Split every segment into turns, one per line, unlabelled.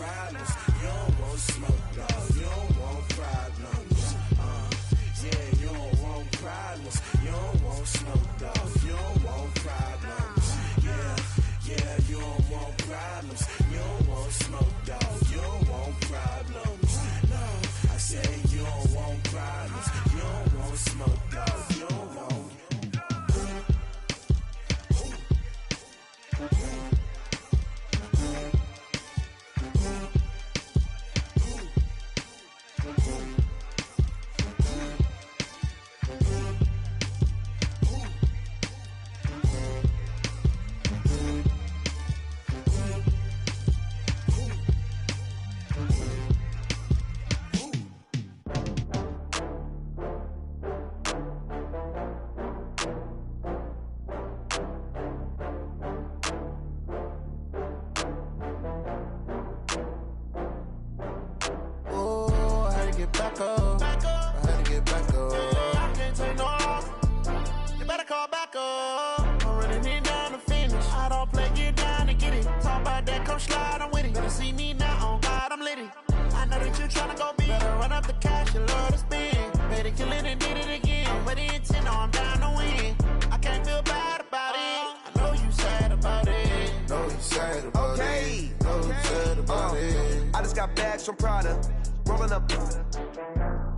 problems. You don't want smoke, dog. You don't want problems. Yeah, you don't want problems. You don't want smoke, dog. You don't want problems. Yeah, yeah, you don't want problems. You don't want smoke, dog. You don't want problems. No, I say you don't want problems. You don't want smoke, dog. You don't want.
From Prada, rolling up.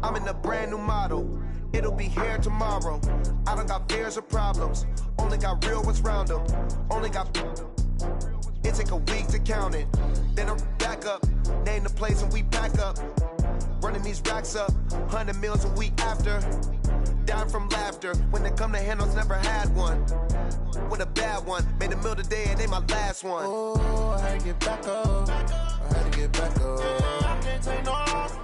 I'm in a brand new model. It'll be here tomorrow. I don't got fears or problems. Only got real ones round them. Only got. It take a week to count it. Then I'm back up. Name the place and we pack up. Running these racks up. 100 meals a week after. Dying from laughter. When it come to handles, never had one. With a bad one. Made a meal today and ain't my last one.
Oh, I had to get back up. I had to get back up. I can't take no loss.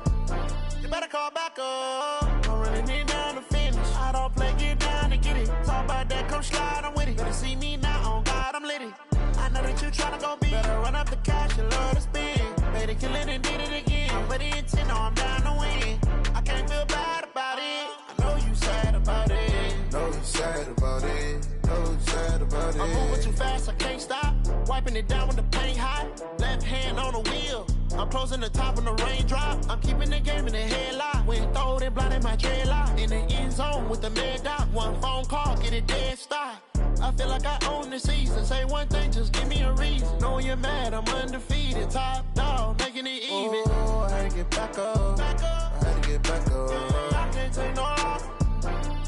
You better call back up. I'm running it down to finish. I don't play, get down to get it. Talk about that, come slide, I'm with it. Better see me now, on God, I'm litty. I know that you tryna go big. Better run up the cash, you love to spend. Better kill it and did it again. I'm ready intent, no, I'm down to win. I can't feel bad about it. I know you sad about it.
Know you sad about it. Know you sad about it.
I'm moving too fast, I can't stop. Wiping it down with the paint hot. Left hand on the wheel. I'm closing the top when the raindrop. I'm keeping the game in the headlock. When throwed and blinded my dreadlock. In the end zone with the mad dot. One phone call, get it dead stop. I feel like I own the season. Say one thing, just give me a reason. Knowing you're mad, I'm undefeated. Top dog, making it even.
Oh, I had to get back up. I had to get back up.
I can't take no loss.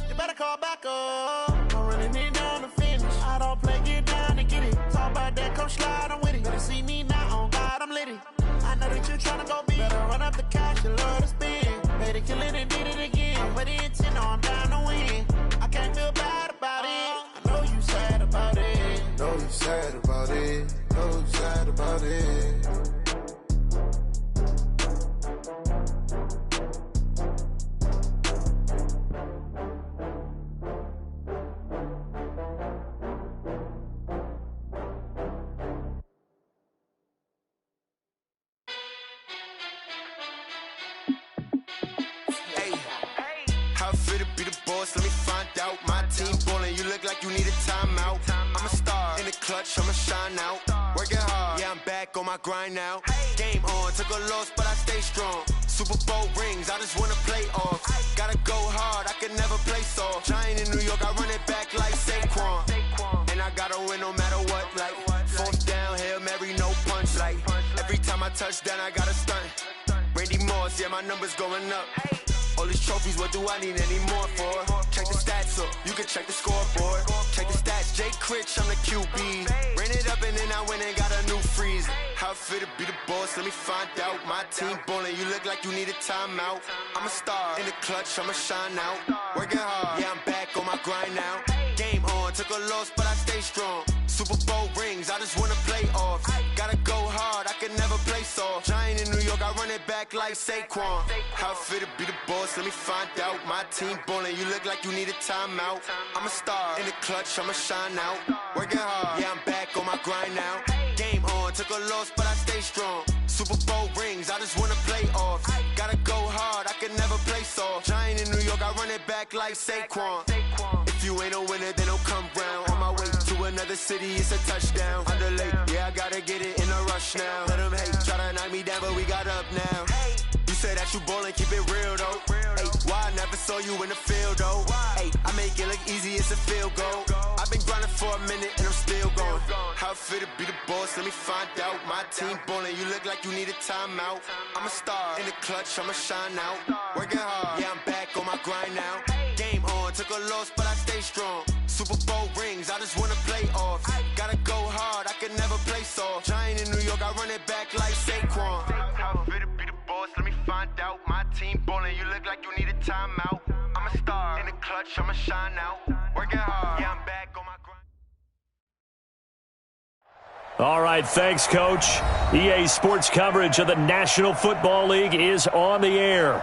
You better call back up. I'm running it down to finish. I don't play, get down to get it. Talk about that, come slide, I'm with it. Better see me now, on God, I'm litty. I know that you tryna go big. Better run up the cash, you love to spend. Better kill it and did it again. I'm ready intent, no, I'm down to win. I can't feel bad about it. I know you sad about it.
Know you sad about it. Know you sad about it.
Let me find out. My team ballin', you look like you need a timeout. I'm a star in the clutch, I'ma shine out. Working hard, yeah, I'm back on my grind now. Game on, took a loss, but I stay strong. Super Bowl rings, I just wanna play off. Gotta go hard, I can never play soft. Giant in New York, I run it back like Saquon. And I gotta win no matter what, like fourth down, Hail Mary, no punch. Like every time I touch down, I gotta stunt. Randy Moss, yeah, my numbers going up. All these trophies, what do I need any more for? Check the stats up, you can check the scoreboard. Check the stats, Jay Critch, I'm the QB. Ran it up and then I went and got a new freeze. How it feel to be the boss, let me find out. My team ballin', you look like you need a timeout. I'm a star in the clutch, I'ma shine out. Working hard, yeah, I'm back on my grind now. Game on, took a loss, but I stay strong. Super Bowl rings, I just wanna play off. Gotta go hard, I can never play soft. Giant in New York, I run it back like Saquon. How it feel to be the boss, let me find out. My team ballin', you look like you need a timeout. I'm a star in the clutch, I'ma shine out. Working hard, yeah, I'm back on my grind now. Game on, took a loss, but I stay strong. Super Bowl rings, I just wanna play off. Gotta go hard, I can never play soft. Giant in New York, I run it back like Saquon. If you ain't a winner, then don't come round. On my way to another city, it's a touchdown. Underlay, yeah, I gotta get it in a rush now. Let them hate, try to knock me down, but we got up now. You say that you ballin', keep it real though. Hey, why I never saw you in the field though? Hey, I make it look easy, it's a field goal. I've been grinding for a minute and I'm still going. How it feel to be the boss, let me find out. My team ballin', you look like you need a timeout. I'm a star in the clutch, I'ma shine out. Working hard, yeah, I'm back on my grind now. Game on, took a loss, but I stay strong. Super Bowl rings, I just wanna play off. Gotta go hard, I can never play soft. Giant in New York, I run it back like Saquon. How it feel to be the boss, let me find out. My team ballin', you look like you need a timeout. I'm a star in the clutch, I'ma shine out. Working hard, yeah, I'm back on my grind.
All right, thanks, Coach. EA Sports coverage of the National Football League is on the air.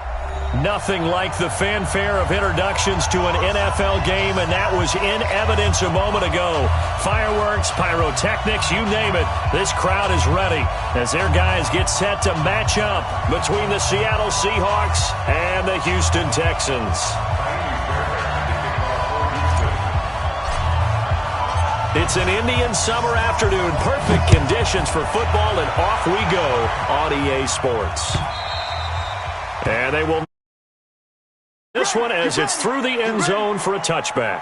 Nothing like the fanfare of introductions to an NFL game, and that was in evidence a moment ago. Fireworks, pyrotechnics, you name it. This crowd is ready as their guys get set to match up between the Seattle Seahawks and the Houston Texans. It's an Indian summer afternoon. Perfect conditions for football, and off we go on EA Sports. And they will this one as it's through the end zone for a touchback.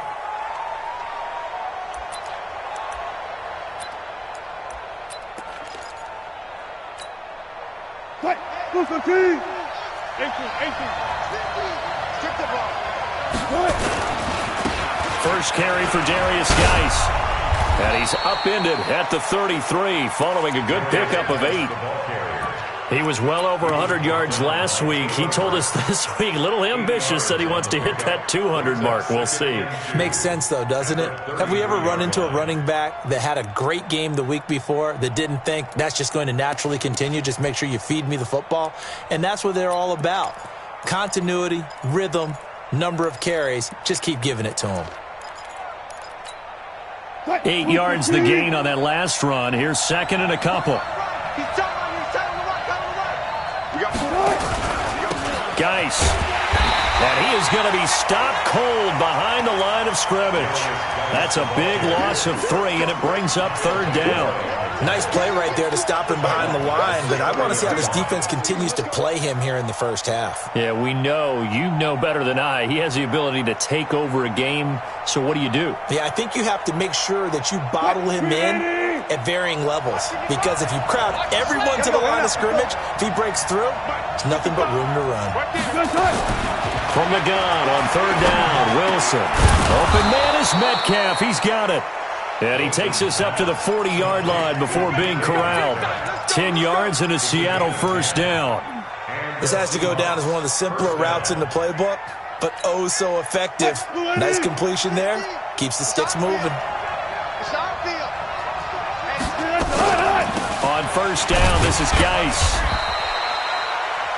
First carry for Darius Geis. And he's upended at the 33 following a good pickup of 8. He was well over 100 yards last week. He told us this week, a little ambitious, said he wants to hit that 200 mark. We'll see.
Makes sense, though, doesn't it? Have we ever run into a running back that had a great game the week before that didn't think that's just going to naturally continue? Just make sure you feed me the football. And that's what they're all about. Continuity, rhythm, number of carries. Just keep giving it to him.
8 yards the gain on that last run. Here's second and a couple. Geis. And he is going to be stopped cold behind the line of scrimmage. That's a big loss of 3, and it brings up third down.
Nice play right there to stop him behind the line, but I want to see how this defense continues to play him here in the first half.
Yeah, we know. You know better than I. He has the ability to take over a game, so what do you do?
Yeah, I think you have to make sure that you bottle him in at varying levels, because if you crowd everyone to the line of scrimmage, if he breaks through, it's nothing but room to run.
From the gun on third down, Wilson. Open man is Metcalf. He's got it. And he takes us up to the 40-yard line before being corralled. 10 yards and a Seattle first down.
This has to go down as one of the simpler routes in the playbook, but oh so effective. Nice completion there. Keeps the sticks moving.
On first down, this is Geis.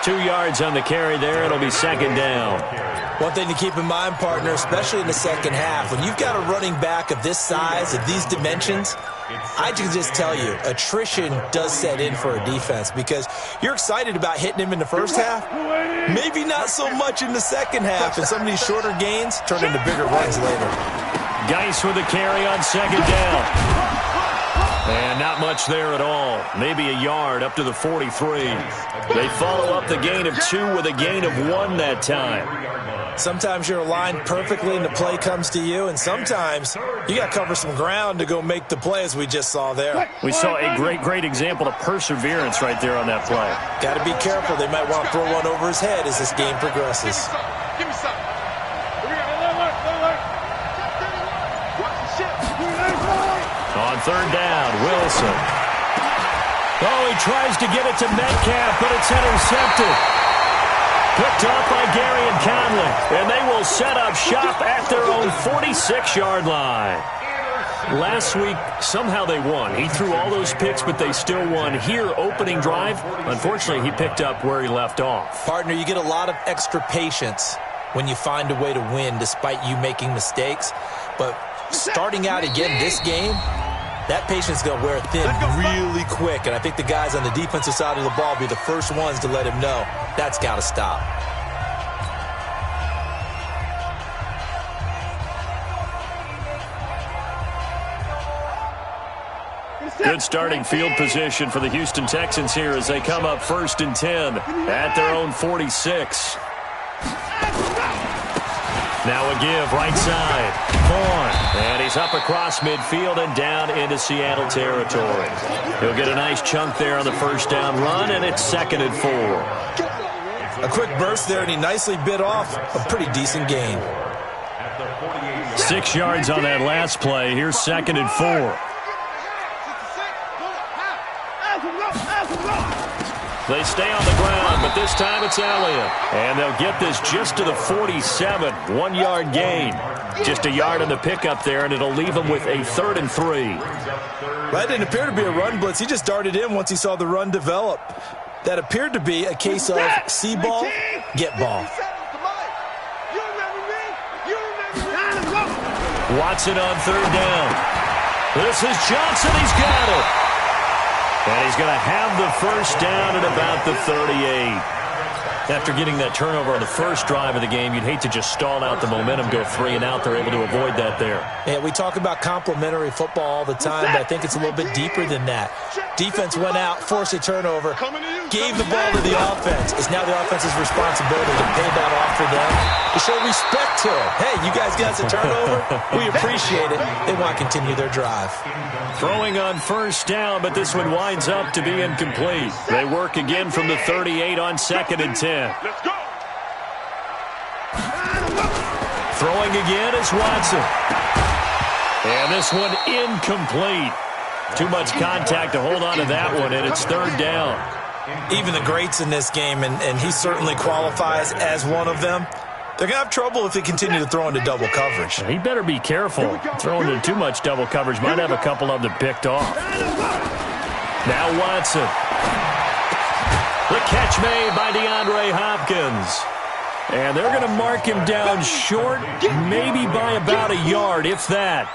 2 yards on the carry there. It'll be second down.
One thing to keep in mind, partner, especially in the second half, when you've got a running back of this size, of these dimensions, I can just tell you, attrition does set in for a defense because you're excited about hitting him in the first half. Maybe not so much in the second half, and some of these shorter gains turn into bigger runs later.
Geis with a carry on second down. And not much there at all. Maybe a yard up to the 43. They follow up the gain of 2 with a gain of 1 that time.
Sometimes you're aligned perfectly and the play comes to you, and sometimes you got to cover some ground to go make the play, as we just saw there.
We saw a great example of perseverance right there on that play.
Got to be careful. They might want to throw one over his head as this game progresses.
Give me some.
On third down, Wilson. Oh, he tries to get it to Metcalf, but it's intercepted. Picked off by Gary and Conley, and they will set up shop at their own 46-yard line. Last week, somehow they won. He threw all those picks, but they still won. Here, opening drive, unfortunately, he picked up where he left off.
Partner, you get a lot of extra patience when you find a way to win despite you making mistakes. But starting out again this game, that patience is going to wear thin really quick. And I think the guys on the defensive side of the ball will be the first ones to let him know that's got to stop.
Good starting field position for the Houston Texans here as they come up 1st and 10 at their own 46. Now a give, right side. Vaughn. And he's up across midfield and down into Seattle territory. He'll get a nice chunk there on the first down run, and it's 2nd and 4.
A quick burst there, and he nicely bit off a pretty decent gain.
6 yards on that last play. Here's 2nd and 4. They stay on the ground, but this time it's Elliott. And they'll get this just to the 47, 1-yard gain. Just a yard on the pickup there, and it'll leave them with a 3rd and 3.
That didn't appear to be a run blitz. He just darted in once he saw the run develop. That appeared to be a case of see ball, get ball.
Watson on 3rd down. This is Johnson. He's got it. And he's going to have the first down at about the 38. After getting that turnover on the first drive of the game, you'd hate to just stall out the momentum, go 3 and out. They're able to avoid that there.
Yeah, we talk about complementary football all the time, but I think it's a little bit deeper than that. Defense went out, forced a turnover, gave the ball to the offense. It's now the offense's responsibility to pay that off for them, to show respect to it. Hey, you guys got a turnover? We appreciate it. They want to continue their drive.
Throwing on first down, but this one winds up to be incomplete. They work again from the 38 on 2nd and 10.
Let's go.
Throwing again is Watson. And this one incomplete. Too much contact to hold on to that one, and it's 3rd down.
Even the greats in this game, and he certainly qualifies as one of them, they're going to have trouble if they continue to throw into double coverage.
He better be careful. Throwing into too much double coverage might have a couple of them picked off. Now Watson. The catch made by DeAndre Hopkins. And they're going to mark him down short, maybe by about a yard, if that.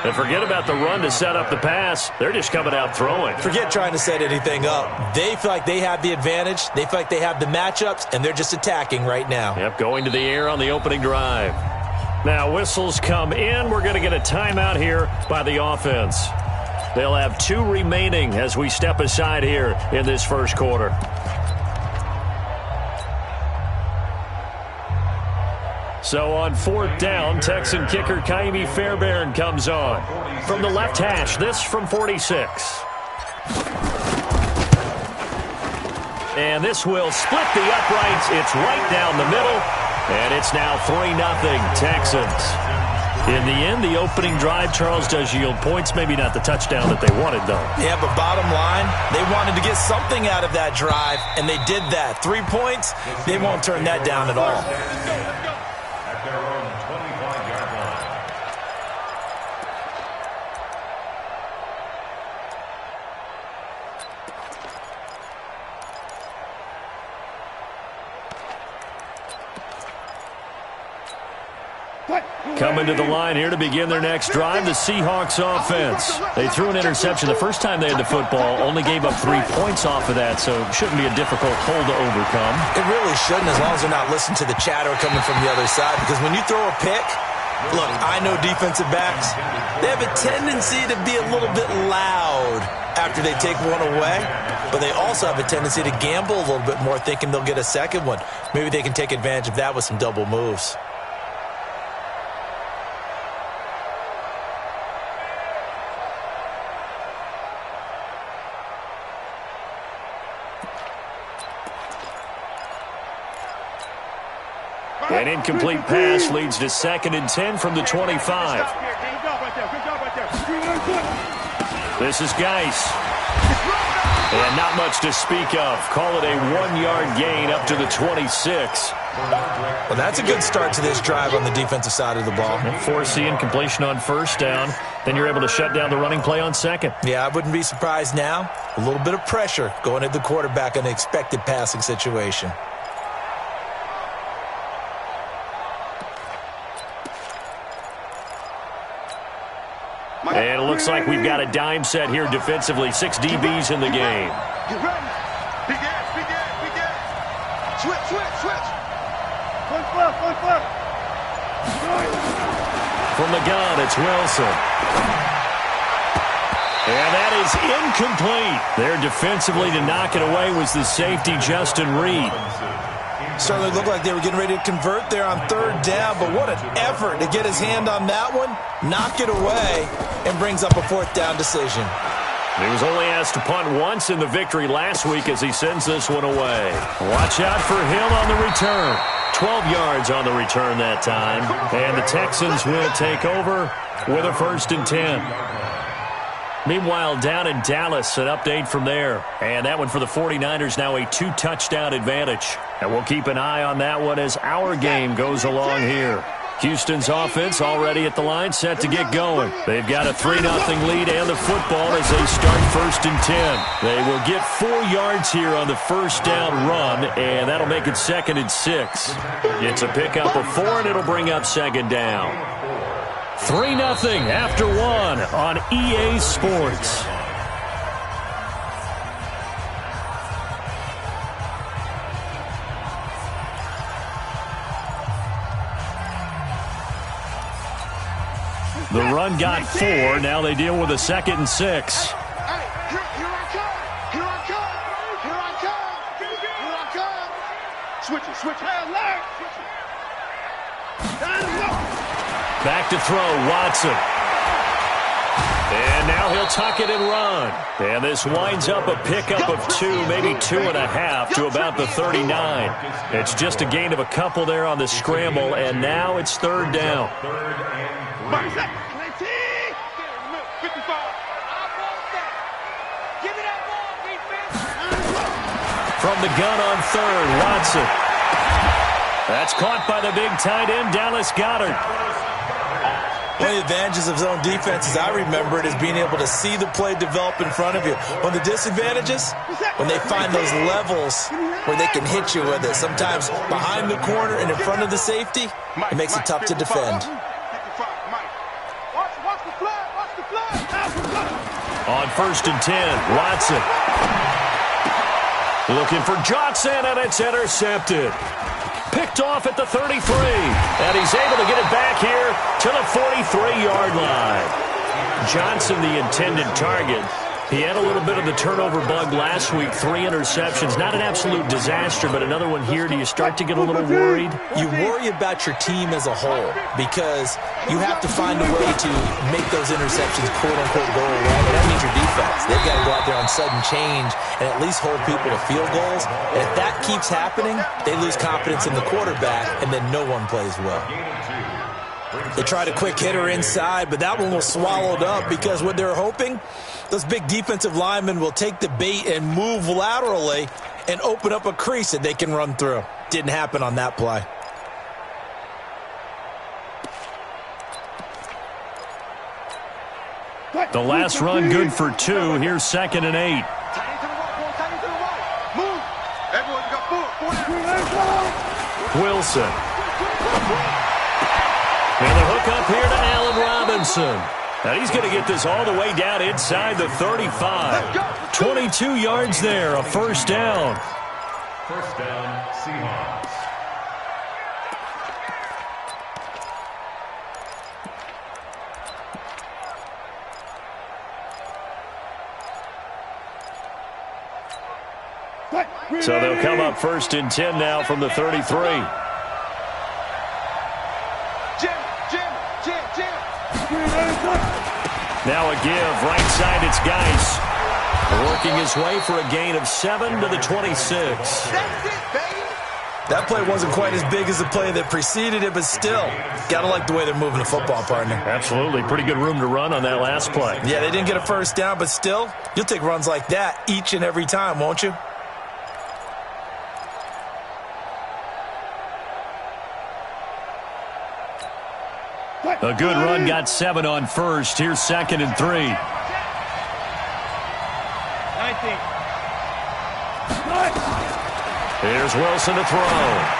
And forget about the run to set up the pass. They're just coming out throwing.
Forget trying to set anything up. They feel like they have the advantage. They feel like they have the matchups, and they're just attacking right now.
Yep, going to the air on the opening drive. Now whistles come in. We're going to get a timeout here by the offense. They'll have 2 remaining as we step aside here in this first quarter. So on 4th down, Texan kicker Kaimi Fairbairn comes on. From the left hash, this from 46. And this will split the uprights. It's right down the middle. And it's now 3-0 Texans. In the end, the opening drive, Charles, does yield points. Maybe not the touchdown that they wanted, though.
Yeah, but bottom line, they wanted to get something out of that drive, and they did that. 3 points, they won't turn that down at all.
Coming to the line here to begin their next drive, the Seahawks offense. They threw an interception the first time they had the football, only gave up 3 points off of that, so it shouldn't be a difficult hole to overcome.
It really shouldn't, as long as they're not listening to the chatter coming from the other side, because when you throw a pick, look, I know defensive backs, they have a tendency to be a little bit loud after they take one away, but they also have a tendency to gamble a little bit more, thinking they'll get a second one. Maybe they can take advantage of that with some double moves.
An incomplete pass leads to 2nd and 10 from the 25. This is Geis. And not much to speak of. Call it a 1-yard gain up to the 26.
Well, that's a good start to this drive on the defensive side of the ball.
Force the incompletion on first down. Then you're able to shut down the running play on 2nd.
Yeah, I wouldn't be surprised now. A little bit of pressure going at the quarterback in an expected passing situation.
And it looks like we've got a dime set here defensively. 6 DBs in the game.
Get ready. Big ass, big ass, big ass. Switch, switch, switch. One flip.
From the gun, it's Wilson. And that is incomplete. There defensively to knock it away was the safety, Justin Reed.
Certainly looked like they were getting ready to convert there on third down, but what an effort to get his hand on that one, knock it away, and brings up a fourth down decision.
He was only asked to punt once in the victory last week as he sends this one away. Watch out for him on the return. 12 yards on the return that time. And the Texans will take over with a 1st and 10. Meanwhile, down in Dallas, an update from there. And that one for the 49ers, now a 2-touchdown advantage. And we'll keep an eye on that one as our game goes along here. Houston's offense already at the line, set to get going. They've got a 3-0 lead and the football as they start 1st and 10. They will get 4 yards here on the first down run, and that'll make it 2nd and 6. It's a pickup of 4, and it'll bring up 2nd down. 3-0 after 1 on EA Sports. The run got 4. Now they deal with a 2nd and 6.
Here I come. Switch it.
Back to throw, Watson. And now he'll tuck it and run. And this winds up a pickup of 2, maybe 2.5 to about the 39. It's just a gain of a couple there on the scramble, and now it's 3rd down. From the gun on 3rd, Watson. That's caught by the big tight end, Dallas Goedert.
One of the advantages of zone defense, as I remember it, is being able to see the play develop in front of you. One of the disadvantages, when they find those levels where they can hit you with it, sometimes behind the corner and in front of the safety, it makes it tough to defend.
On 1st and 10, Watson. Looking for Johnson, and it's intercepted. Picked off at the 33. And he's able to get it back here to the 43-yard line. Johnson, the intended target. He had a little bit of the turnover bug last week. 3 interceptions. Not an absolute disaster, but another one here. Do you start to get a little worried?
You worry about your team as a whole because you have to find a way to make those interceptions, quote-unquote, go away. And that means your defense. They've got to go out there on sudden change and at least hold people to field goals. And if that keeps happening, they lose confidence in the quarterback, and then no one plays well. They tried a quick hitter inside, but that one was swallowed up because what they're hoping, those big defensive linemen will take the bait and move laterally and open up a crease that they can run through. Didn't happen on that play.
The last run good for 2. Here's 2nd and 8. Wilson. And the hook up here to Allen Robinson. And he's going to get this all the way down inside the 35. 22 yards there, a 1st down.
1st down, Seahawks.
So they'll come up 1st and 10 now from the 33. Now a give, right side, it's Geis. Working his way for a gain of 7 to the 26.
That play wasn't quite as big as the play that preceded it, but still, gotta like the way they're moving the football, partner.
Absolutely. Pretty good room to run on that last play.
Yeah, they didn't get a 1st down, but still, you'll take runs like that each and every time, won't you?
A good run, got 7 on 1st. Here's 2nd and 3.
19.
Here's Wilson to throw.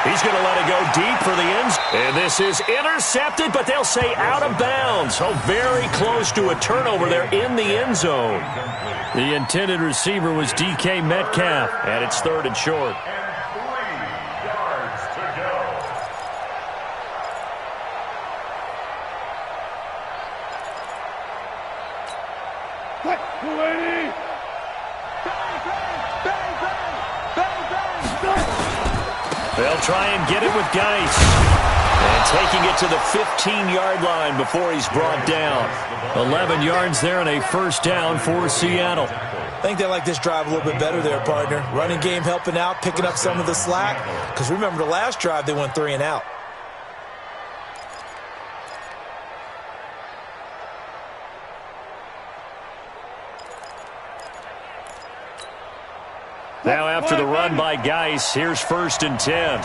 He's going to let it go deep for the end. And this is intercepted, but they'll say out of bounds. So very close to a turnover there in the end zone. The intended receiver was DK Metcalf, and it's 3rd and short. They'll try and get it with Geis. And taking it to the 15-yard line before he's brought down. 11 yards there and a first down for Seattle.
I think they like this drive a little bit better there, partner. Running game helping out, picking up some of the slack. Because remember the last drive, they went 3 and out.
Now after the run by Geis, here's 1st and 10.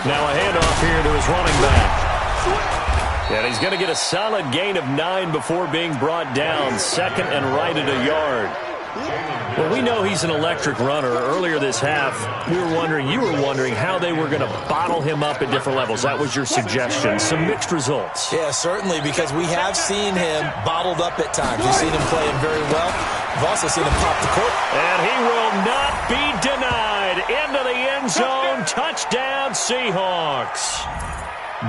Now a handoff here to his running back. And he's going to get a solid gain of 9 before being brought down. 2nd and right at a yard. Well, we know he's an electric runner. Earlier this half, you were wondering how they were going to bottle him up at different levels. That was your suggestion. Some mixed results.
Yeah, certainly, because we have seen him bottled up at times. We've seen him playing very well. We've also seen him pop the court.
And he will not be denied. Into the end zone. Touchdown, Seahawks.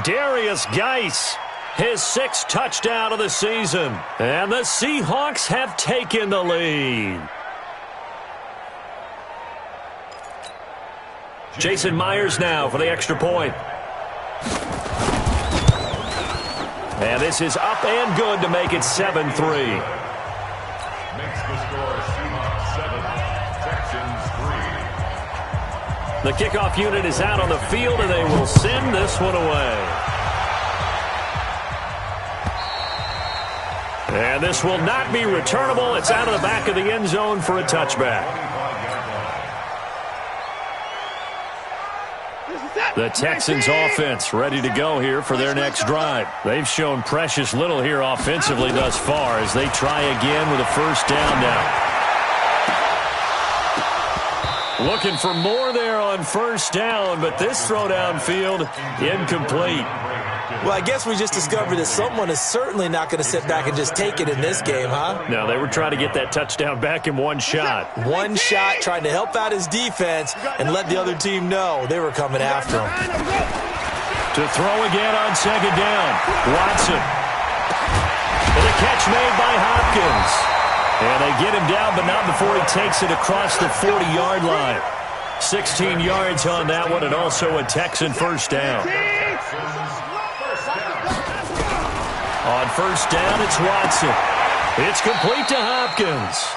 Darius Geis, his 6th touchdown of the season. And the Seahawks have taken the lead. Jason Myers now for the extra point. And this is up and good to make it 7-3.
Makes the score Seahawks 7, Texans 3.
The kickoff unit is out on the field, and they will send this one away. And this will not be returnable. It's out of the back of the end zone for a touchback. The Texans offense ready to go here for their next drive. They've shown precious little here offensively thus far as they try again with a first down now. Looking for more there on first down, but this throw downfield incomplete.
Well, I guess we just discovered that someone is certainly not going to sit back and just take it in this game, huh?
No, they were trying to get that touchdown back in one shot.
One shot, trying to help out his defense and let the other team know they were coming after him.
To throw again on 2nd down. Watson. And a catch made by Hopkins. And they get him down, but not before he takes it across the 40-yard line. 16 yards on that one, and also a Texan first down. On first down, it's Watson. It's complete to Hopkins.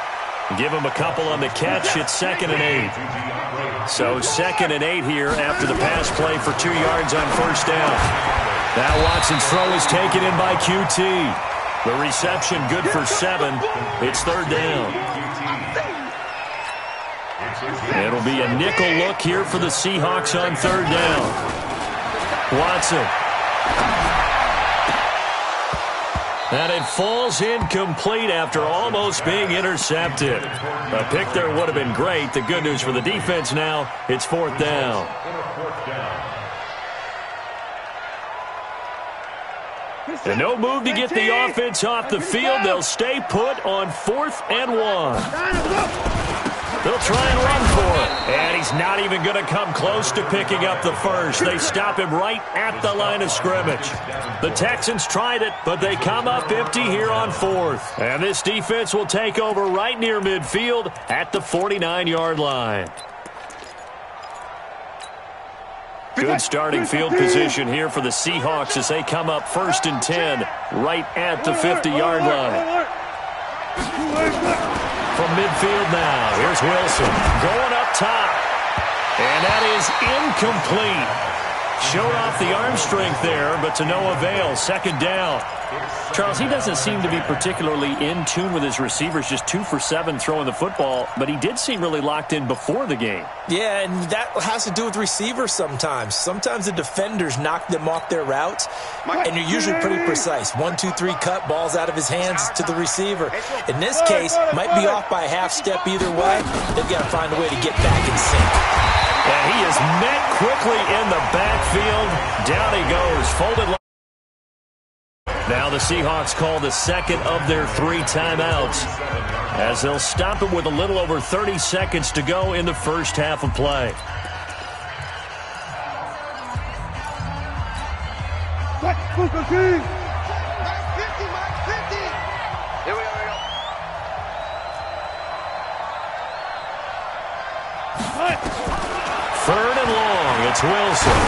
Give him a couple on the catch. It's 2nd and 8. So 2nd and 8 here after the pass play for 2 yards on first down. Now Watson's throw is taken in by QT. The reception good for 7. It's 3rd down. It'll be a nickel look here for the Seahawks on 3rd down. Watson. And it falls incomplete after almost being intercepted. A pick there would have been great. The good news for the defense now, it's 4th down. And no move to get the offense off the field. They'll stay put on 4th and 1. They'll try and run for it. And he's not even going to come close to picking up the first. They stop him right at the line of scrimmage. The Texans tried it, but they come up empty here on 4th. And this defense will take over right near midfield at the 49-yard line. Good starting field position here for the Seahawks as they come up 1st and 10 right at the 50-yard line. From midfield now, here's Wilson going up top. And that is incomplete. Showed off the arm strength there, but to no avail. 2nd down. Charles, he doesn't seem to be particularly in tune with his receivers, just 2 for 7 throwing the football, but he did seem really locked in before the game.
Yeah, and that has to do with receivers sometimes. Sometimes the defenders knock them off their routes, and you're usually pretty precise. 1, 2, 3 cut, balls out of his hands to the receiver. In this case, might be off by a half step either way. They've got to find a way to get back in sync.
And he is met quickly in the backfield. Down he goes, folded. Now the Seahawks call the 2nd of their 3 timeouts as they'll stop it with a little over 30 seconds to go in the first half of play. Third and long. It's Wilson.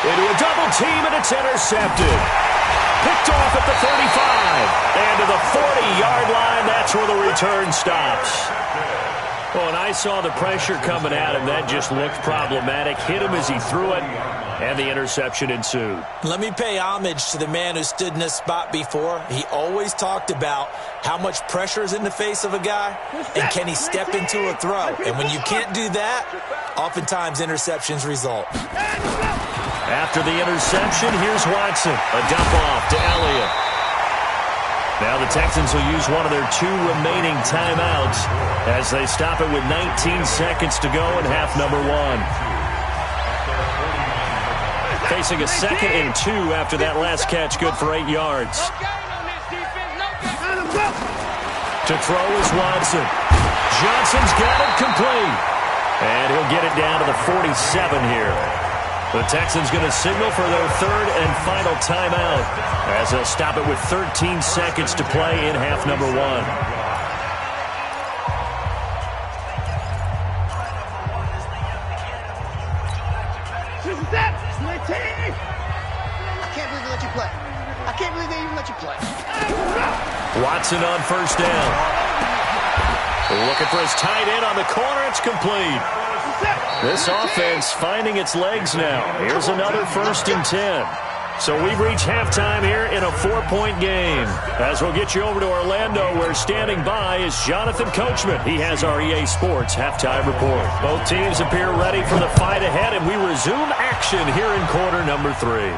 Into a double team, and it's intercepted. Picked off at the 35. And to the 40-yard line, that's where the return stops. Well, and I saw the pressure coming at him. That just looked problematic. Hit him as he threw it, and the interception ensued.
Let me pay homage to the man who stood in this spot before. He always talked about how much pressure is in the face of a guy, and can he step into a throw. And when you can't do that, oftentimes interceptions result.
After the interception, here's Watson. A dump off to Elliott. Now the Texans will use one of their 2 remaining timeouts as they stop it with 19 seconds to go in half number 1. Facing a 2nd and 2 after that last catch, good for 8 yards. To throw is Watson. Johnson's got it complete. And he'll get it down to the 47 here. The Texans going to signal for their 3rd and final timeout as they'll stop it with 13 seconds to play in half number 1.
I can't believe they let you play. I can't believe they even let you play.
Watson on first down. Looking for his tight end on the corner. It's complete. This offense finding its legs now. Here's another 1st and 10. So we've reached halftime here in a 4-point game. As we'll get you over to Orlando, where standing by is Jonathan Coachman. He has our EA Sports halftime report. Both teams appear ready for the fight ahead, and we resume action here in quarter number 3.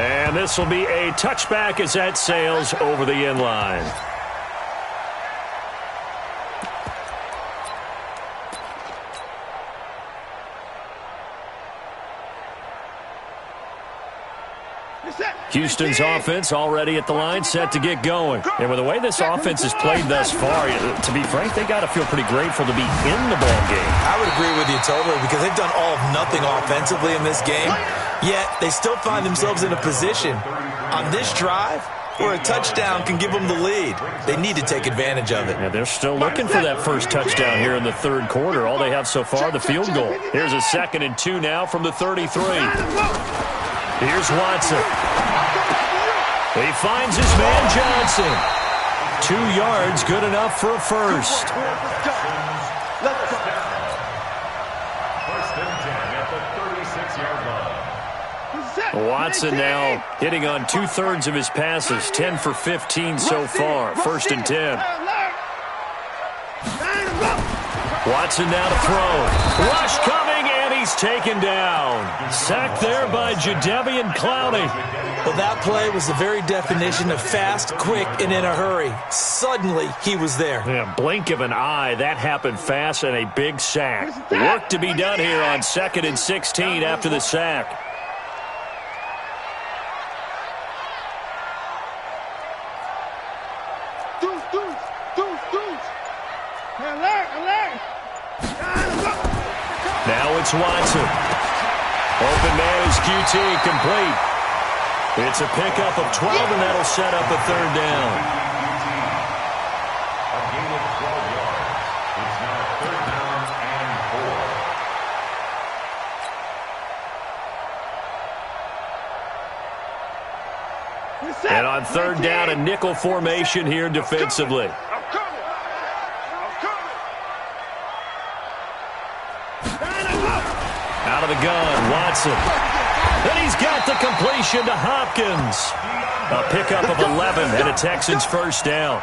And this will be a touchback as that sails over the end line. Houston's offense already at the line, set to get going. And with the way this offense has played thus far, to be frank, they got to feel pretty grateful to be in the ball game.
I would agree with you totally, because they've done all of nothing offensively in this game, yet they still find themselves in a position on this drive where a touchdown can give them the lead. They need to take advantage of it.
Yeah, they're still looking for that first touchdown here in the 3rd quarter. All they have so far, the field goal. Here's a 2nd and 2 now from the 33. Here's Watson. He finds his man Johnson. 2 yards, good enough for a first.
1st and 10 at the 36-yard line.
Watson now hitting on 2/3 of his passes, 10 for 15 so far. 1st and 10. Watson now to throw. Rush coming, and he's taken down. Sacked there by Jadeveon Clowney.
Well, that play was the very definition of fast, quick, and in a hurry. Suddenly, he was there.
Yeah, blink of an eye, that happened fast, and a big sack. Work to be done here on 2nd and 16 after the sack. Now it's Watson. Open man is QT, complete. It's a pickup of 12, and that'll set up a 3rd down.
A gain of 12 yards. It's now 3rd down and 4.
And on 3rd down, a nickel formation here defensively. Out of the gun, Watson. And he's got the completion to Hopkins. A pickup of 11 and a Texans 1st down.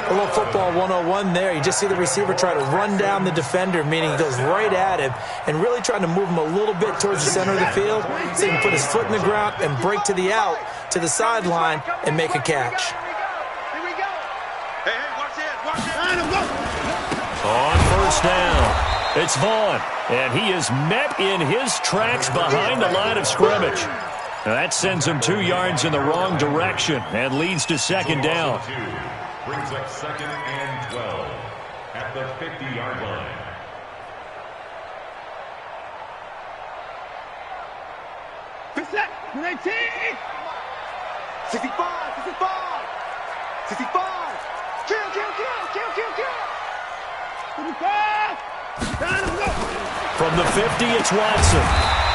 A little football 101 there. You just see the receiver try to run down the defender, meaning he goes right at him and really trying to move him a little bit towards the center of the field so he can put his foot in the ground and break to the out, to the sideline, and make a catch.
Here we go. Hey, watch it.
On 1st down, it's Vaughn, and he is met in his tracks behind the line of scrimmage. Now that sends him 2 yards in the wrong direction and leads to 2nd down.
Brings up 2nd and 12 at the 50-yard line.
Set. 19. 65. 65. Kill.
From the 50, it's Watson.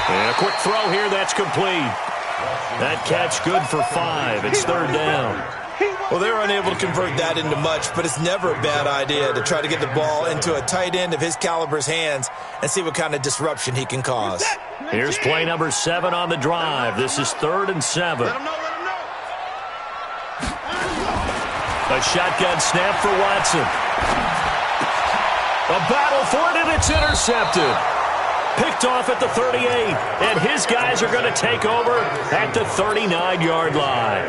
And a quick throw here, that's complete. That catch good for 5. It's third down.
Well, they were unable to convert that into much, but it's never a bad idea to try to get the ball into a tight end of his caliber's hands and see what kind of disruption he can cause.
Here's play number 7 on the drive. This is 3rd and 7. A shotgun snap for Watson. A battle for it, and it's intercepted. Picked off at the 38, and his guys are going to take over at the 39-yard line.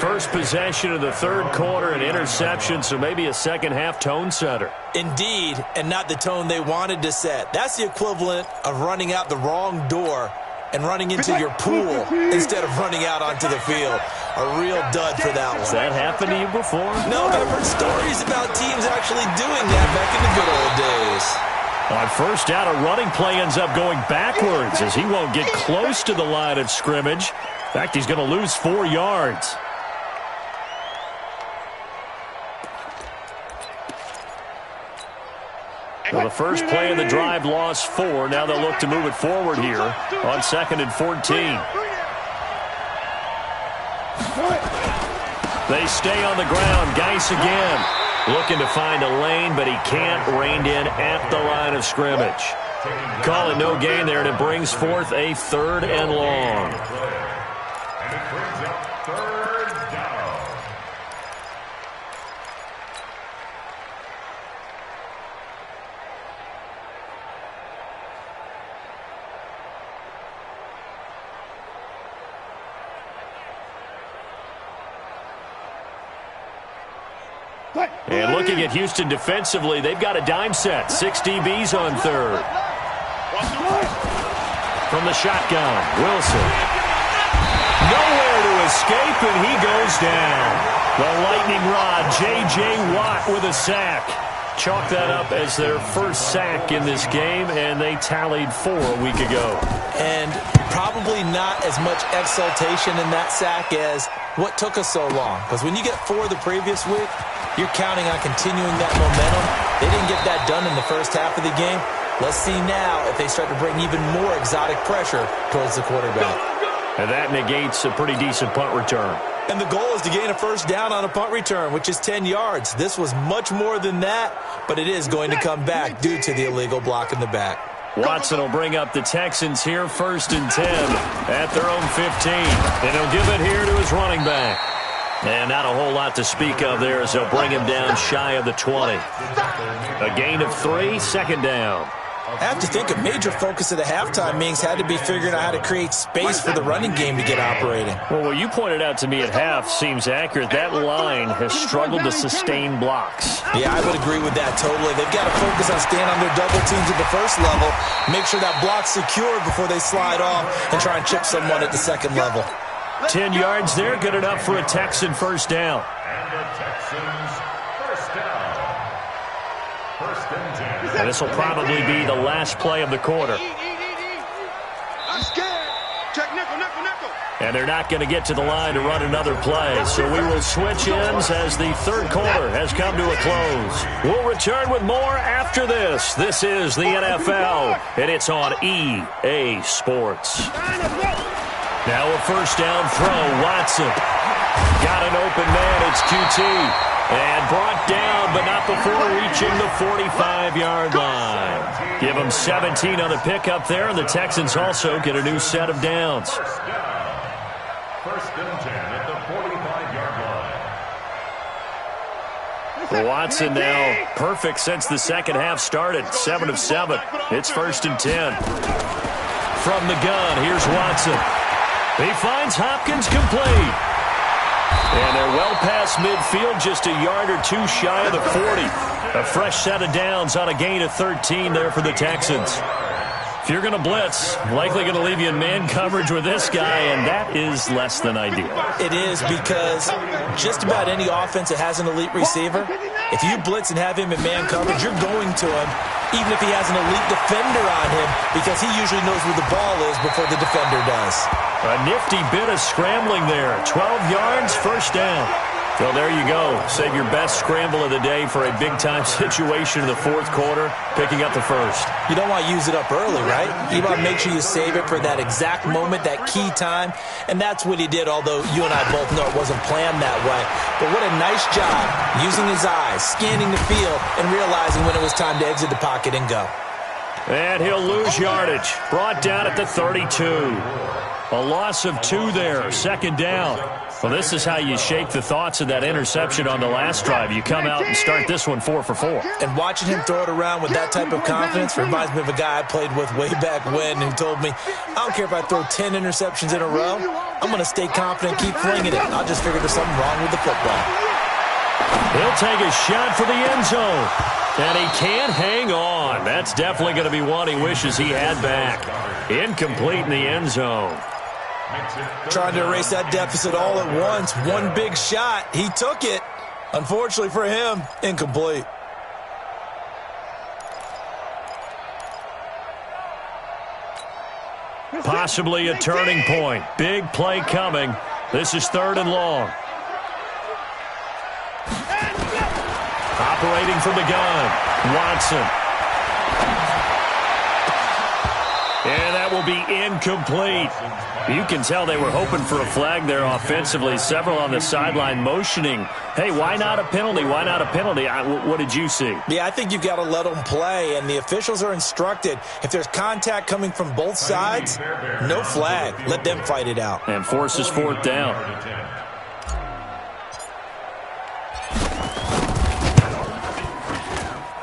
First possession of the third quarter, an interception, so maybe a second-half tone setter.
Indeed, and not the tone they wanted to set. That's the equivalent of running out the wrong door and running into your pool instead of running out onto the field. A real dud for that one.
Has that happened to you before?
No, but I've heard stories about teams actually doing that back in the good old days.
On first down, a running play ends up going backwards as he won't get close to the line of scrimmage. In fact, he's going to lose 4 yards. Well, the first play of the drive lost 4. Now they'll look to move it forward here on 2nd and 14. They stay on the ground. Geis again. Looking to find a lane, but he can't. Reined in at the line of scrimmage. Call it no gain there, and it brings forth a 3rd and long.
And it brings up 3rd down.
And looking at Houston defensively, they've got a dime set. 6 DBs on 3rd. From the shotgun, Wilson. Nowhere to escape, and he goes down. The lightning rod, J.J. Watt with a sack. Chalk that up as their first sack in this game, and they tallied 4 a week ago.
And probably not as much exultation in that sack as what took us so long. Because when you get 4 the previous week, you're counting on continuing that momentum. They didn't get that done in the first half of the game. Let's see now if they start to bring even more exotic pressure towards the quarterback.
And that negates a pretty decent punt return.
And the goal is to gain a first down on a punt return, which is 10 yards. This was much more than that, but it is going to come back due to the illegal block in the back.
Watson will bring up the Texans here 1st and 10 at their own 15. And he'll give it here to his running back. And not a whole lot to speak of there as they'll bring him down shy of the 20. A gain of 3, 2nd down.
I have to think a major focus of the halftime meetings had to be figuring out how to create space for the running game to get operating.
Well, what you pointed out to me at half seems accurate. That line has struggled to sustain blocks.
Yeah, I would agree with that totally. They've got to focus on staying on their double teams at the first level, make sure that block's secure before they slide off and try and chip someone at the second level.
10 yards there, good enough for a Texan first down.
And the Texans first down. 1st and 10.
And this will probably be the last play of the quarter.
I'm scared. Check nickel, nickel, nickel.
And they're not going to get to the line to run another play. So we will switch ends as the third quarter has come to a close. We'll return with more after this. This is the NFL, and it's on EA Sports. Now a first down throw, Watson. Got an open man, it's QT. And brought down, but not before reaching the 45-yard line. Give them 17 on the pickup there, and the Texans also get a new set of downs.
First down. 1st and 10 at the 45-yard line.
Watson now perfect since the second half started. 7 of 7. It's 1st and 10. From the gun, here's Watson. He finds Hopkins complete. And they're well past midfield, just a yard or 2 shy of the 40. A fresh set of downs on a gain of 13 there for the Texans. If you're going to blitz, likely going to leave you in man coverage with this guy, and that is less than ideal.
It is, because just about any offense that has an elite receiver, if you blitz and have him in man coverage, you're going to him, even if he has an elite defender on him, because he usually knows where the ball is before the defender does.
A nifty bit of scrambling there. 12 yards, first down. Well, there you go. Save your best scramble of the day for a big-time situation in the fourth quarter, picking up the first.
You don't want to use it up early, right? You want to make sure you save it for that exact moment, that key time, and that's what he did, although you and I both know it wasn't planned that way. But what a nice job using his eyes, scanning the field, and realizing when it was time to exit the pocket and go.
And he'll lose yardage. Brought down at the 32. A loss of 2 there, second down. Well, this is how you shape the thoughts of that interception on the last drive. You come out and start this one 4 for 4.
And watching him throw it around with that type of confidence reminds me of a guy I played with way back when who told me, I don't care if I throw 10 interceptions in a row. I'm going to stay confident, keep flinging it. I'll just figure there's something wrong with the football.
He'll take a shot for the end zone. And he can't hang on. That's definitely going to be one he wishes he had back. Incomplete in the end zone.
Trying to erase that deficit all at once. One big shot. He took it. Unfortunately for him, incomplete.
Possibly a turning point. Big play coming. This is 3rd and long. Operating from the gun, Watson. And that will be incomplete. You can tell they were hoping for a flag there offensively. Several on the sideline motioning, hey, why not a penalty? Why not a penalty? What did you see?
Yeah, I think you've got to let them play, and the officials are instructed. If there's contact coming from both sides, no flag. Let them fight it out.
And forces 4th down.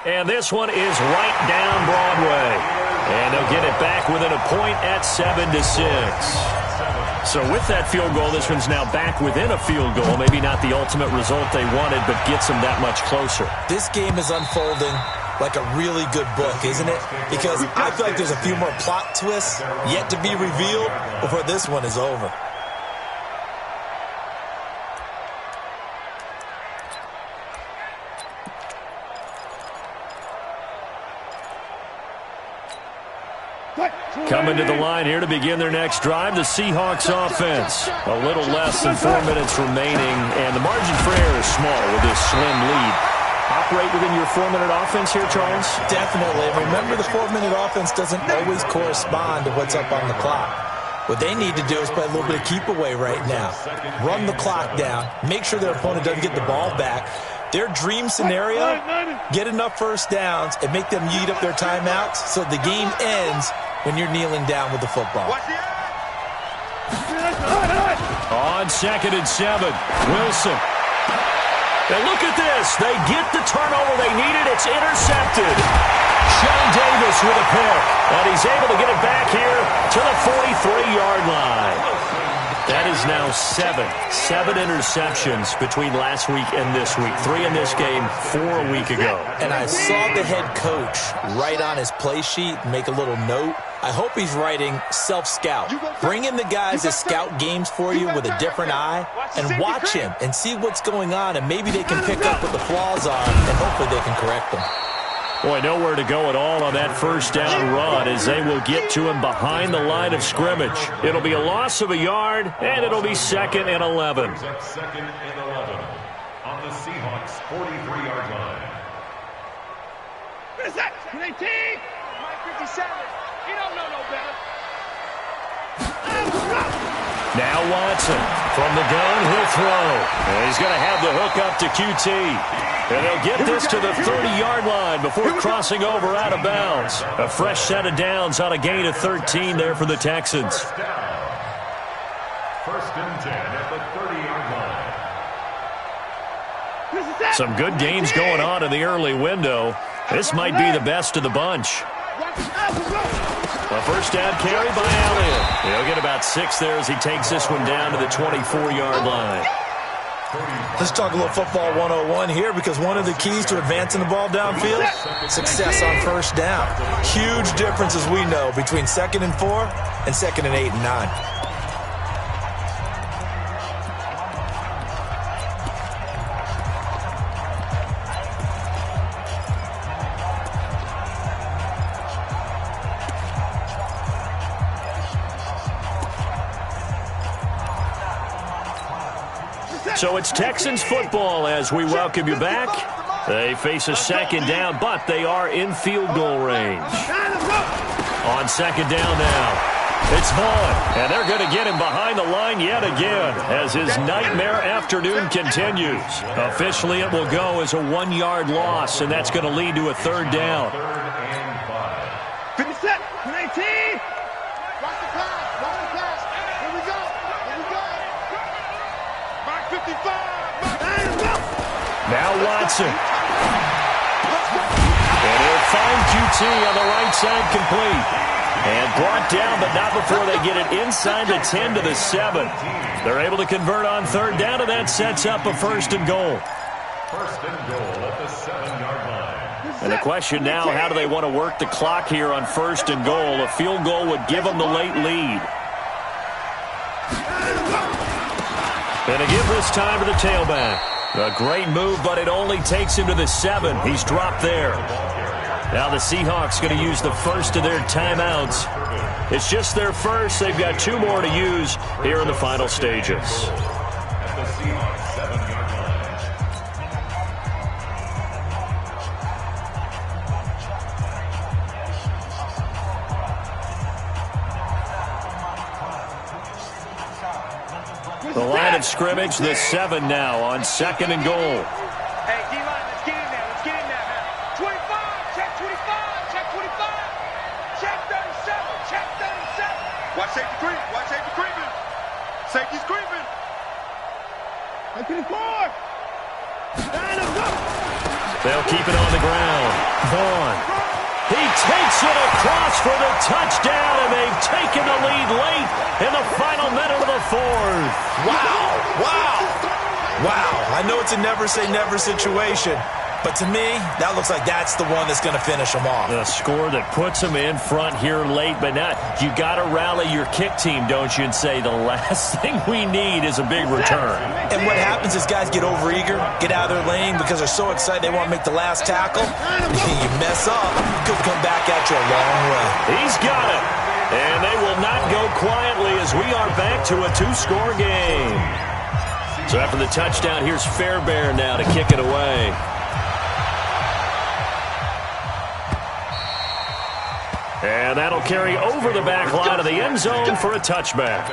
And this one is right down Broadway. And they'll get it back within a point at 7-6. So with that field goal, this one's now back within a field goal. Maybe not the ultimate result they wanted, but gets them that much closer.
This game is unfolding like a really good book, isn't it? Because I feel like there's a few more plot twists yet to be revealed before this one is over.
Coming to the line here to begin their next drive, the Seahawks offense. A little less than 4 minutes remaining, and the margin for error is small with this slim lead. Operate within your 4-minute offense here, Charles?
Definitely. Remember, the 4-minute offense doesn't always correspond to what's up on the clock. What they need to do is play a little bit of keep away right now. Run the clock down. Make sure their opponent doesn't get the ball back. Their dream scenario, get enough first downs and make them eat up their timeouts so the game ends when you're kneeling down with the football.
On 2nd and 7, Wilson. And look at this. They get the turnover they needed. It's intercepted. Sean Davis with a pick. And he's able to get it back here to the 43-yard line. That is now 7 interceptions between last week and this week. 3 in this game, 4 a week ago.
And I saw the head coach write on his play sheet, make a little note. I hope he's writing self-scout. Bring in the guys that scout games for you with a different eye and watch him and see what's going on, and maybe they can pick up what the flaws are and hopefully they can correct them.
Boy, nowhere to go at all on that first down run as they will get to him behind the line of scrimmage. It'll be a loss of a yard, and it'll be 2nd and 11.
2nd and 11 on the Seahawks 43-yard line.
What is that? 18? 57. You don't know no better.
Now Watson from the gun, he'll throw. And he's going to have the hook up to QT. And they'll get this to the 30-yard line before crossing over out of bounds. A fresh set of downs on a gain of 13 there for the Texans.
First and 10 at the 30-yard line.
Some good gains going on in the early window. This might be the best of the bunch. A first down carry by Allen. He'll get about 6 there as he takes this one down to the 24-yard line.
Let's talk a little football 101 here, because one of the keys to advancing the ball downfield, success on first down. Huge difference, as we know, between 2nd and 4 and 2nd and 8 and 9.
So it's Texans football as we welcome you back. They face a second down, but they are in field goal range. On second down now, it's Vaughn, and they're going to get him behind the line yet again as his nightmare afternoon continues. Officially, it will go as a 1-yard loss, and that's going to lead to a third down.
50 set, 19. Watch the pass. Here we go. Mark 55.
Now Watson. And he'll find QT on the right side complete. And brought down, but not before they get it inside the 10 to the 7. They're able to convert on third down, and that sets up a first and goal.
First and goal at the 7-yard line.
And the question now, how do they want to work the clock here on first and goal? A field goal would give them the late lead. And to give this time to the tailback. A great move, but it only takes him to the 7. He's dropped there. Now the Seahawks going to use the first of their timeouts. It's just their first. They've got 2 more to use here in the final stages.
At the Seahawks 7-yard
The line of scrimmage, the 7 now on second and goal.
Hey, D-line, let's get in there. Man. 25, check 25, check 25. Check 37, check 37. Watch safety creeping. Safety's creeping. Right to the 4.
They'll keep it on the ground. Vaughn. He takes it across for the touchdown, and they've taken the lead late in the final minute of the 4th.
Wow. I know it's a never-say-never situation, but to me, that looks like that's the one that's going to finish them off.
The score that puts them in front here late, but not. You got to rally your kick team, don't you, and say the last thing we need is a big return.
And what happens is guys get overeager, get out of their lane because they're so excited they want to make the last tackle. You mess up, could come back at you a long way.
He's got it. And they will not go quietly as we are back to a 2-score game. So after the touchdown, here's Fairbairn now to kick it away. And that'll carry over the back line of the end zone for a touchback.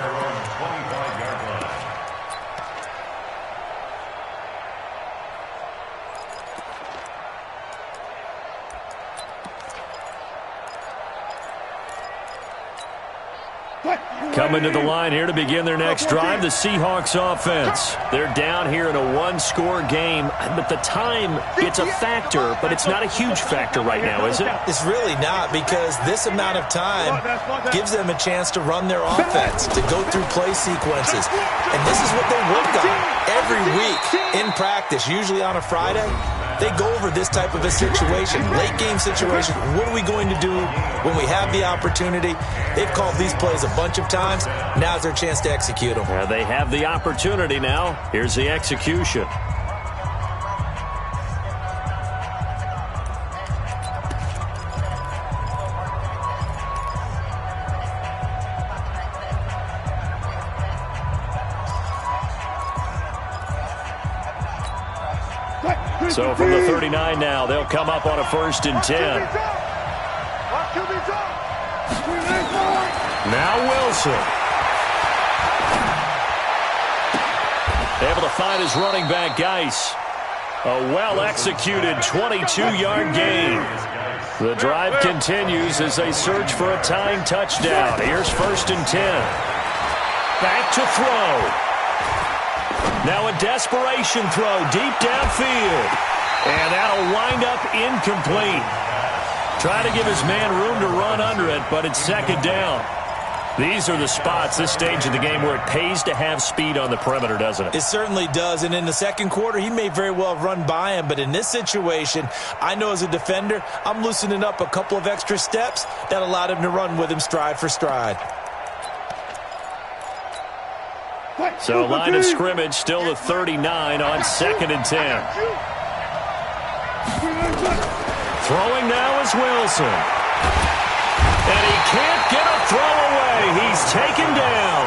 Coming to the line here to begin their next drive, the Seahawks offense. They're down here in a 1-score game, but the time, it's a factor, but it's not a huge factor right now, is it?
It's really not, because this amount of time gives them a chance to run their offense, to go through play sequences. And this is what they work on every week in practice, usually on a Friday. They go over this type of a situation, late-game situation. What are we going to do when we have the opportunity? They've called these plays a bunch of times. Now's their chance to execute them.
They have the opportunity now. Here's the execution. So from the 39 now, they'll come up on a 1st and 10. Now Wilson. Able to find his running back, Geis. A well-executed 22-yard gain. The drive continues as they search for a tying touchdown. Here's 1st and 10. Back to throw. Now a desperation throw deep downfield. And that'll wind up incomplete. Try to give his man room to run under it, but it's 2nd down. These are the spots, this stage of the game, where it pays to have speed on the perimeter, doesn't it?
It certainly does, and in the second quarter, he may very well run by him, but in this situation, I know as a defender, I'm loosening up a couple of extra steps that allowed him to run with him stride for stride.
So line of scrimmage still the 39 on 2nd and 10. Throwing now is Wilson. And he can't get a throw away. He's taken down.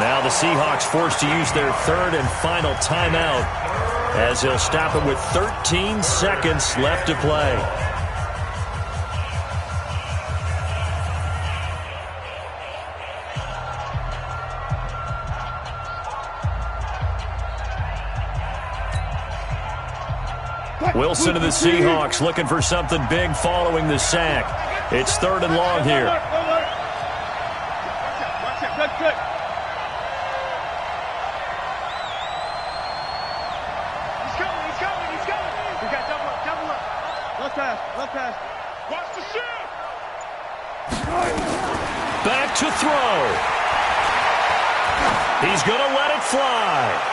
Now the Seahawks forced to use their third and final timeout as they'll stop it with 13 seconds left to play. Wilson of the Seahawks looking for something big following the sack. It's 3rd and long here.
Watch it. Good. He's coming. We got double up. Left pass. Watch the shot.
Back to throw. He's going to let it fly.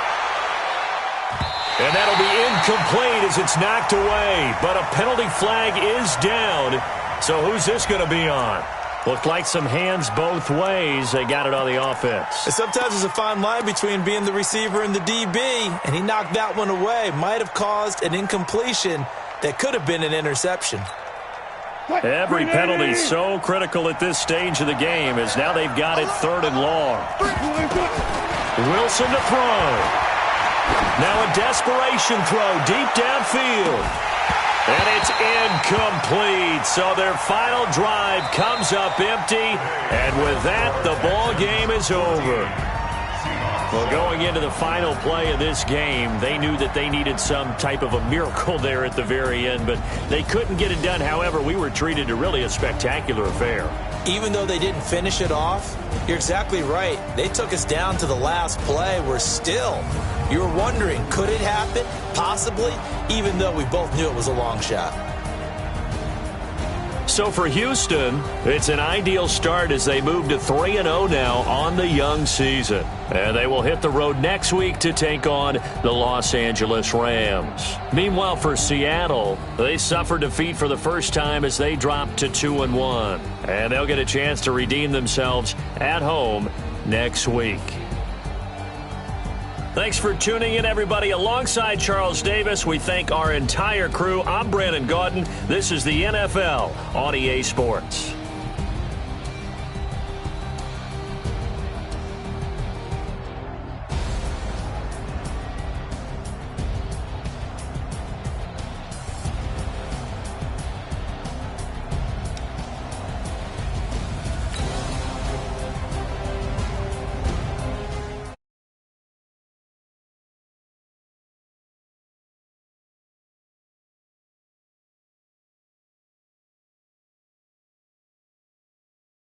And that'll be incomplete as it's knocked away. But a penalty flag is down. So who's this going to be on? Looked like some hands both ways. They got it on the offense.
And sometimes there's a fine line between being the receiver and the DB, and he knocked that one away. Might have caused an incompletion that could have been an interception.
Every penalty so critical at this stage of the game as now they've got it 3rd and long. Wilson to throw. Now a desperation throw deep downfield. And it's incomplete. So their final drive comes up empty. And with that, the ball game is over. Well, going into the final play of this game, they knew that they needed some type of a miracle there at the very end, but they couldn't get it done. However, we were treated to really a spectacular affair.
Even though they didn't finish it off, you're exactly right. They took us down to the last play. We're still, you were wondering, could it happen? Possibly, even though we both knew it was a long shot.
So for Houston, it's an ideal start as they move to 3-0 now on the young season. And they will hit the road next week to take on the Los Angeles Rams. Meanwhile, for Seattle, they suffered defeat for the first time as they dropped to 2-1. And they'll get a chance to redeem themselves at home next week. Thanks for tuning in, everybody. Alongside Charles Davis, we thank our entire crew. I'm Brandon Gaudin. This is the NFL on EA Sports.